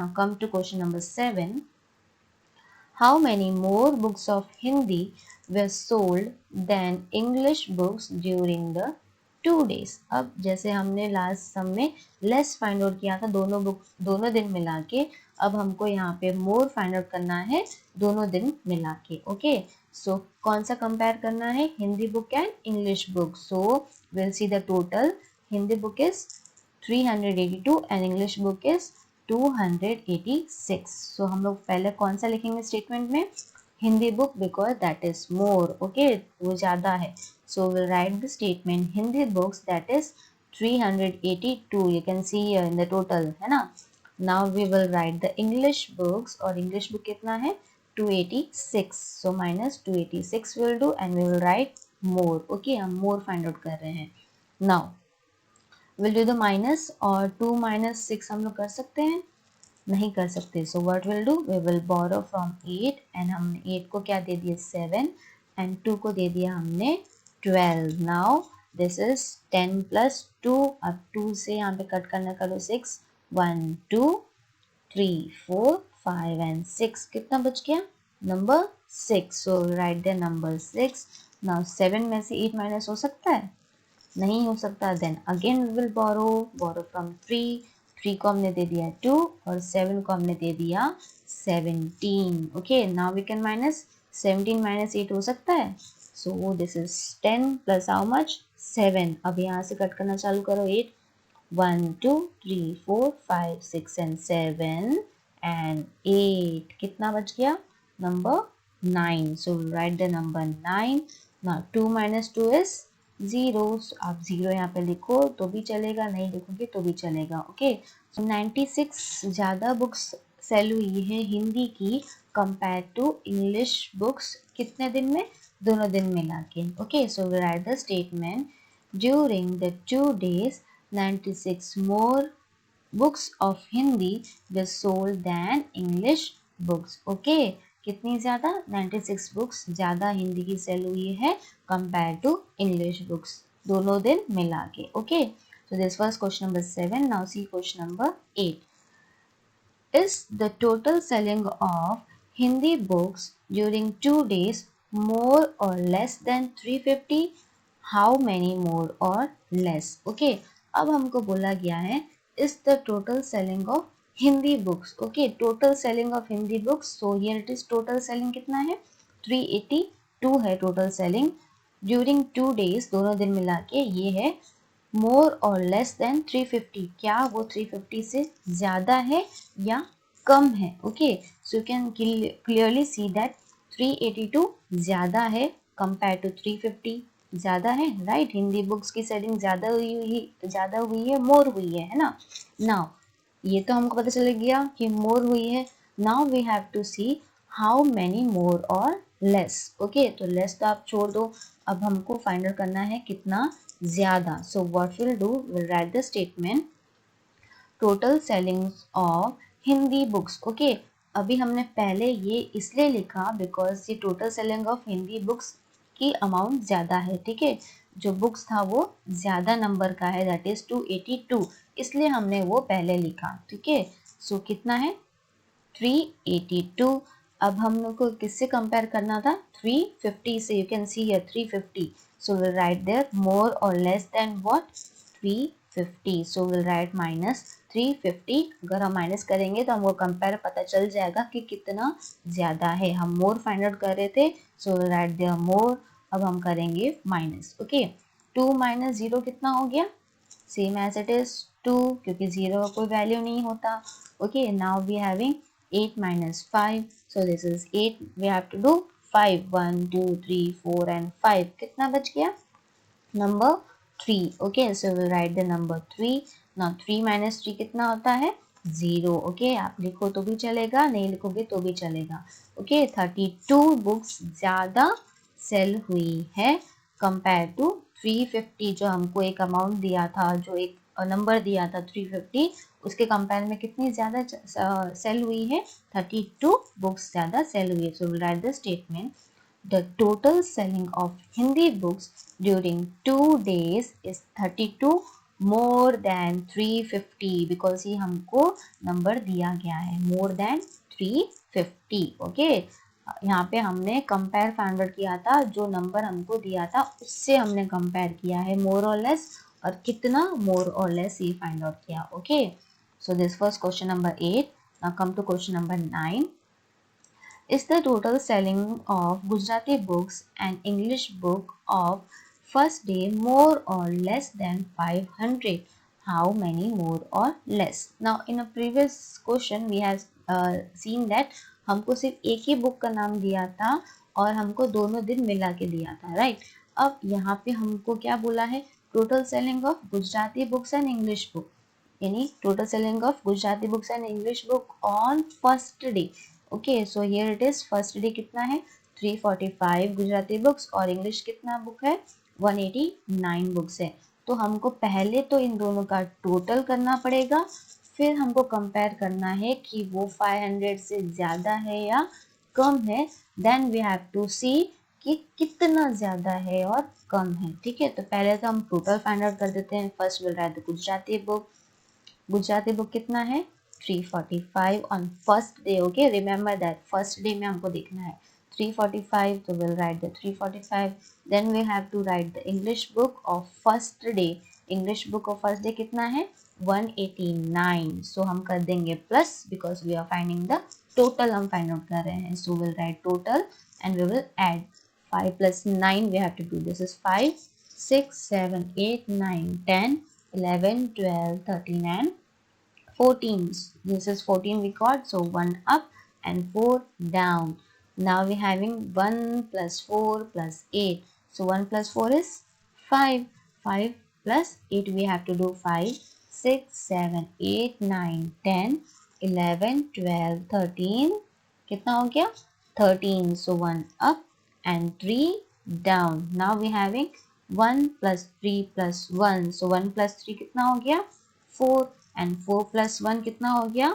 Now come to question number 7. How many more books of Hindi were sold than English books during the 2 days? अब जैसे हमने last सम में less find out किया था दोनों books दोनों दिन मिला के, अब हमको यहाँ पे मोर फाइंड आउट करना है दोनों दिन मिला के. ओके, सो कौन सा कंपेयर करना है? Hindi book and English book. So will see the total. Hindi book is 382 and English book is 286. सो हम लोग पहले कौन सा लिखेंगे स्टेटमेंट में? Hindi book, because that is more. Okay, वो ज़्यादा है. So will write the statement Hindi books that is 382. You can see in the total, है ना. Now we will write the English books, और इंग्लिश बुक कितना है? 286. So minus 286 will do and we will write more. Okay, हम more find out कर रहे हैं. Now will do the minus, और 2 माइनस 6 हम लोग कर सकते हैं? नहीं कर सकते. So what will do? We will borrow from 8, and हमने 8 को क्या दे दिया? 7, एंड 2 को दे दिया हमने 12. Now this is 10 plus 2. अब 2 से यहाँ पे कट करना, करो 6. 1 2 3 4 5 एंड 6. कितना बच गया? Number 6. So write the number 6. Now 7 में से 8 माइनस हो सकता है? नहीं हो सकता. Then again we will borrow from 3 को हमने दे दिया 2, और 7 को हमने दे दिया 17. Okay, now we can minus. 17 minus 8 हो सकता है? So this is 10 plus how much? 7. अब यहाँ से कट करना चालू करो. 8 1 2 3 4 5 6 एंड 7 एंड 8. कितना बच गया? Number 9. So write the number 9. Now 2 minus 2 is 0. आप 0 यहाँ पे लिखो तो भी चलेगा, नहीं लिखोगे तो भी चलेगा. ओके, सो 96 ज़्यादा बुक्स सेल हुई है हिंदी की कंपेयर टू इंग्लिश बुक्स. कितने दिन में? दोनों दिन मिला के. Okay, so we write the statement. During the 2 days 96 more books of Hindi were sold than English books. Okay, कितनी ज़्यादा? 96 बुक्स ज़्यादा हिंदी की सेल हुई है कंपेयर टू इंग्लिश बुक्स दोनों दिन मिला के. Okay, so this was question number 7. Now see question number 8. Is the total selling of Hindi books during 2 days more or less than 350? How many more or less? Okay, अब हमको बोला गया है is the total selling of Hindi books. Okay, total selling of Hindi books. So here it is total selling कितना है? 382 है total selling during 2 days, दोनों दिन मिला के. ये है more or less than 350. क्या वो 350 से ज़्यादा है या कम है? Okay, so you can clearly see that 382 ज़्यादा है कंपेयर टू 350. ज़्यादा है, राइट. हिंदी बुक्स की सेलिंग ज़्यादा हुई है, मोर हुई है ना. नाउ ये तो हमको पता चल गया कि मोर हुई है. Now we have to see how many more और लेस. ओके, तो लेस तो आप छोड़ दो. अब हमको फाइंड आउट करना है कितना ज़्यादा. सो what will do? Will write the statement total ceilings of Hindi books. Okay, अभी हमने पहले ये इसलिए लिखा बिकॉज ये total selling of Hindi books की अमाउंट ज़्यादा है. ठीक है, जो बुक्स था वो ज़्यादा नंबर का है, दैट इज़ 282, इसलिए हमने वो पहले लिखा. ठीक है, सो कितना है? 382. अब हम लोग को किससे कंपेयर करना था? 350 से. You can see here 350. So will write there more और less than what? 350. So will write minus 350. अगर हम माइनस करेंगे तो हमको कंपेयर पता चल जाएगा कि कितना ज़्यादा है. हम मोर फाइंड आउट कर रहे थे, सो विल राइट देयर मोर. अब हम करेंगे माइनस. ओके, 2 माइनस 0 कितना हो गया? सेम एज इट इज 2, क्योंकि 0 का कोई वैल्यू नहीं होता. Okay, now we having 8 minus 5. So this is 8. We have to do 5. 1, 2, 3, 4 and 5. कितना बच गया? Number 3. Okay, so we'll write the number 3. Now 3 minus 3 कितना होता है? 0. Okay, आप लिखो तो भी चलेगा, नहीं लिखोगे तो भी चलेगा. Okay, 32 बुक्स ज़्यादा सेल हुई है कंपेयर टू 350. जो हमको एक अमाउंट दिया था, जो एक नंबर दिया था 350, उसके कंपेयर में कितनी ज़्यादा सेल हुई है? 32 बुक्स ज़्यादा सेल हुई है. So will write the statement. The total selling of Hindi books during 2 days is 32 more than 350 because ये हमको नंबर दिया गया है मोर देन 350। ओके, यहाँ पे हमने कंपेयर फाइंड आउट किया था, जो नंबर हमको दिया था उससे हमने कंपेयर किया है मोर और लेस, और कितना मोर और लेस ये फाइंड आउट किया। Okay, so this was question number 8। Now come to question number 9। Is the total selling of Gujarati books and English book of first day more or less than 500? How many more or less? Now in a previous question we have seen that हमको सिर्फ एक ही book का नाम दिया था और हमको दोनों दिन मिला के दिया था, राइट। अब यहाँ पे हमको क्या बोला है, total selling of Gujarati books and English book, यानी total selling of Gujarati books and English book on first day. Okay, so here it is, first day कितना है 345 गुजराती बुक्स और इंग्लिश कितना बुक है 189 बुक्स है। तो हमको पहले तो इन दोनों का टोटल करना पड़ेगा, फिर हमको कंपेयर करना है कि वो 500 से ज़्यादा है या कम है। देन वी हैव टू सी कि कितना ज़्यादा है और कम है। ठीक है, तो पहले तो हम टोटल फाइंड आउट कर देते हैं। First will write the Gujarati book, Gujarati book कितना है 345 on first day. Okay, remember that first day में हमको देखना है 345, तो will write the 345। Then we have to write the English book of first day, English book of first day कितना है 189, सो हम कर देंगे plus because we are finding the total, हम फाइंड आउट कर रहे हैं। सो will write total and we will add 5 plus 9 we have to do, this is 5 6 7 8 9 10 11 12 13 and 14. This is 14 we got, so 1 up and 4 down. Now we having 1 plus 4 plus 8, so 1 plus 4 is 5, 5 plus 8 we have to do 5 6 7 8 9 10 11 12 13, कितना हो गया 13, so 1 up and 3 down. Now we having 1 plus 3 plus 1, so 1 plus 3 कितना हो गया 4 and 4 plus 1 कितना हो गया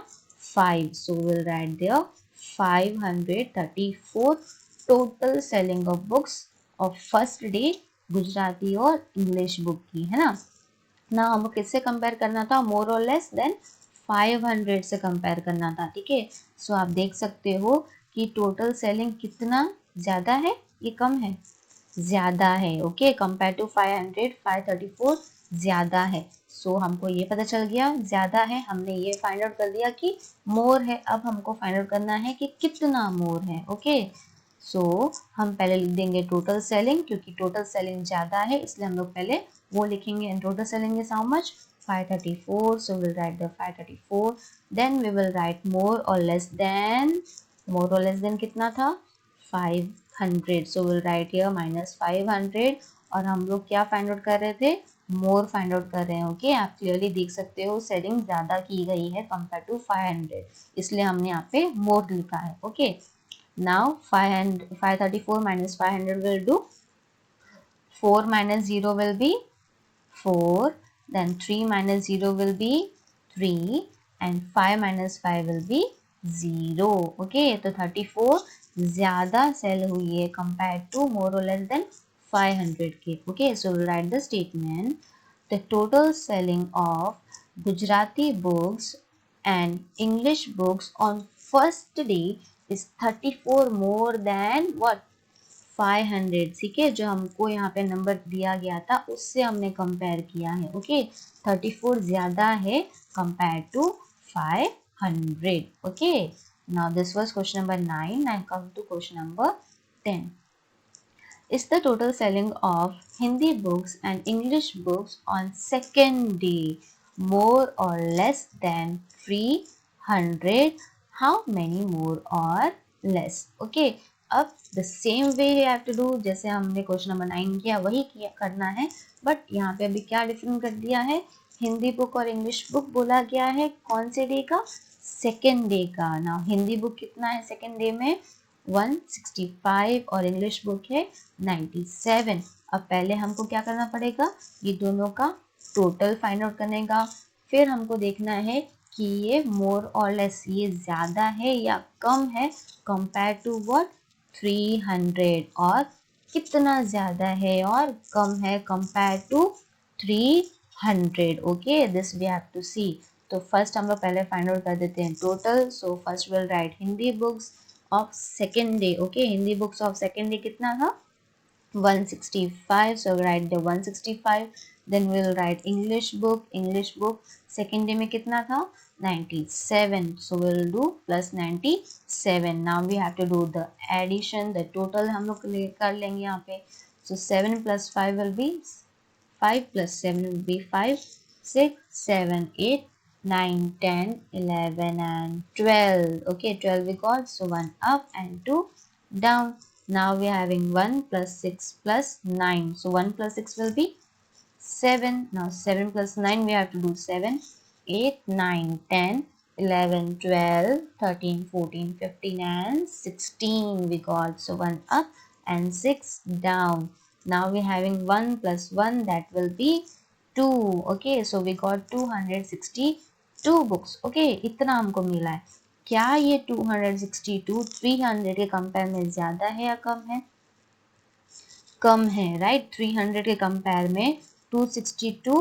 5, so we'll write there 534 total selling of books of first day Gujarati और इंग्लिश बुक की, है ना। ना हमको किससे कंपेयर करना था, मोर और लेस देन 500 से कंपेयर करना था। ठीक है, सो आप देख सकते हो कि टोटल सेलिंग कितना ज़्यादा है, ये कम है, ज़्यादा है। ओके, कंपेयर टू 500 534 ज़्यादा है। सो हमको ये पता चल गया ज़्यादा है, हमने ये फाइंड आउट कर दिया कि मोर है। अब हमको फाइंड आउट करना है कि कितना मोर है। ओके, सो हम पहले लिख देंगे टोटल सेलिंग, क्योंकि टोटल सेलिंग ज़्यादा है इसलिए हम लोग पहले वो लिखेंगे। And total selling is how much 534, so we'll write the 534, then we will write more or less than, more or less than कितना था 500, so we'll write here minus 500। और हम लोग क्या फाइंड आउट कर रहे थे, मोर फाइंड आउट कर रहे हैं। ओके, आप क्लियरली देख सकते हो सेलिंग ज़्यादा की गई है कंपेयर टू 500, इसलिए हमने यहाँ पे मोर लिखा है। Okay, now 534 minus 500 will do 4 minus 0 will be 4, then 3 minus 0 will be 3 and 5 minus 5 will be 0। okay, तो 34 ज़्यादा सेल हुई है compared to more or less than 500 के। okay, so we'll write the statement, the total selling of Gujarati books and English books on first day is 34 more than what 500। ठीक है, जो हमको यहाँ पे नंबर दिया गया था उससे हमने कंपेयर किया है। ओके, 34 ज़्यादा है compare to 500। Okay, now this was question number 9। Now come to question number 10। Is the total selling of Hindi books and English books on second day more or less than 300? How many more or less? Okay, अब the same way we have to do, जैसे हमने question number 9 किया वही किया करना है, but यहाँ पे अभी क्या डिफरेंट कर दिया है, हिंदी बुक और इंग्लिश बुक बोला गया है कौन से डे का, सेकेंड डे का। ना हिंदी बुक कितना है सेकेंड डे में 165 और इंग्लिश बुक है 97। अब पहले हमको क्या करना पड़ेगा, ये दोनों का टोटल फाइंड आउट करने का, फिर हमको देखना है कि ये मोर और लेस ये ज़्यादा है या कम है कंपेयर टू व्हाट 300, और कितना ज़्यादा है और कम है compare to 100. Okay, this we have to see. तो फर्स्ट हम लोग पहले फाइंड आउट कर देते हैं total. So first will right Hindi books of second day. Okay, Hindi books of second day कितना था? 165. So write the 165. Then we'll write English book. English book second day में कितना था? 97. So we'll do plus 97. Now we have to do the addition. The total हम लोग कर लेंगे यहाँ पे. So 7 plus 5 will be 5 plus 7 will be 5, 6, 7, 8, 9, 10, 11 and 12. Okay, 12 we got. So 1 up and 2 down. Now we are having 1 plus 6 plus 9. So 1 plus 6 will be 7. Now 7 plus 9 we have to do 7, 8, 9, 10, 11, 12, 13, 14, 15 and 16 we got. So 1 up and 6 down. Now we are having 1 plus 1, that will be 2. Okay, so we got 262 books. Okay, इतना हमको मिला है. क्या ये 262 300 के compare में ज़्यादा है या कम है? कम है, राइट. 300 के कंपेयर में 262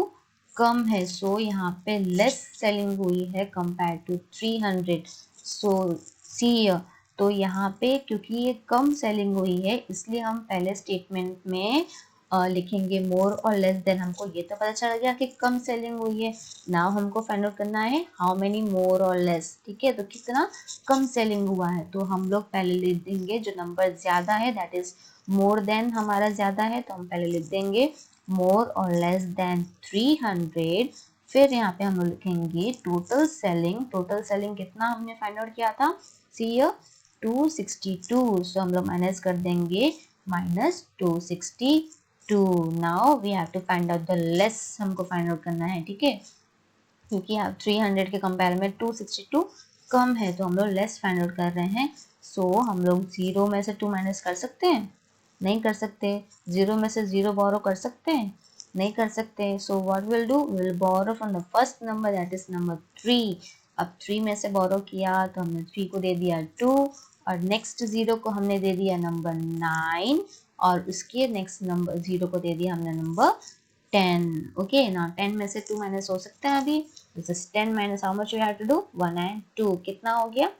कम है. सो यहाँ पे लेस सेलिंग हुई है कंपेयर टू 300. सो सी, तो यहाँ पे क्योंकि ये कम सेलिंग हुई है इसलिए हम पहले स्टेटमेंट में लिखेंगे मोर और लेस देन. हमको ये तो पता चल गया कि कम सेलिंग हुई है. नाउ हमको फाइंड आउट करना है हाउ मेनी मोर और लेस. ठीक है, तो कितना कम सेलिंग हुआ है. तो हम लोग पहले लिख देंगे जो नंबर ज़्यादा है, दैट इज़ मोर देन हमारा ज़्यादा है, तो हम पहले लिख देंगे मोर और लेस देन 300. फिर यहाँ पे हम लिखेंगे टोटल सेलिंग. टोटल सेलिंग कितना हमने फाइंड आउट किया था? सी 262. सो हम लोग माइनस कर देंगे -262. Now we have to find out the less. हमको फाइंड आउट करना है. ठीक है, क्योंकि आप 300 के कंपेयर में 262 कम है तो हम लोग लेस फाइंड आउट कर रहे हैं. सो हम लोग 0 में से 2 माइनस कर सकते हैं? नहीं कर सकते. 0 में से 0 बोरो कर सकते हैं? नहीं कर सकते. So what will do, will borrow from the first number, that is number 3. अब 3 में से बोरो किया तो हमने 3 को दे दिया 2 और नेक्स्ट 0 को हमने दे दिया नंबर 9 और उसके नेक्स्ट नंबर 0 को दे दिया हमने नंबर 10. ओके, ना 10 में से 2 माइनस हो सकता है अभी. This is 10 minus how much we have to do? 1 and 2. कितना हो गया?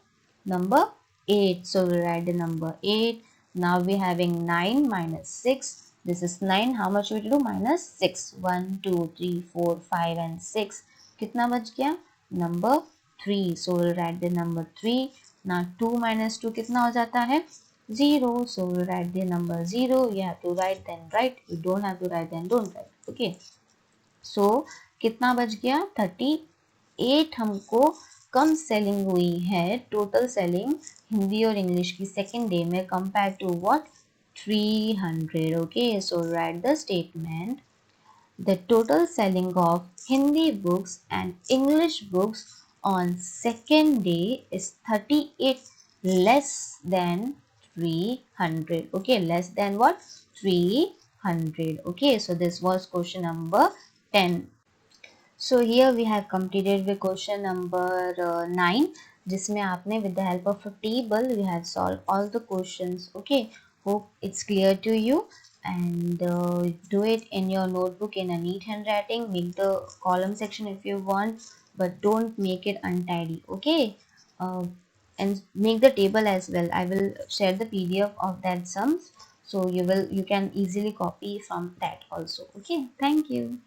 Number 8. So we write the number 8. Now we having 9 minus 6. This is 9. How much we do? Minus 6. 1, 2, 3, 4, 5 and 6. कितना बच गया? Number 3. So we'll write the number 3. Now 2 minus 2 कितना हो जाता है? 0. So we'll write the number 0. You have to write then write. You don't have to write then don't write. Okay. So कितना बच गया? 38 हमको कम सेलिंग हुई है. टोटल सेलिंग हिंदी और इंग्लिश की सेकेंड डे में compare to what? 300. Okay, so write the statement. The total selling of Hindi books and English books on second day is 38 less than 300. Okay, less than what? 300. Okay, so this was question number 10. So here we have completed with question number 9, जिसमें आपने with the help of a table we have solved all the questions. Okay, hope it's clear to you and do it in your notebook in a neat handwriting. Make the column section if you want, but don't make it untidy. Okay, uh, and make the table as well. I will share the PDF of that sums, so you can easily copy from that also. Okay, thank you.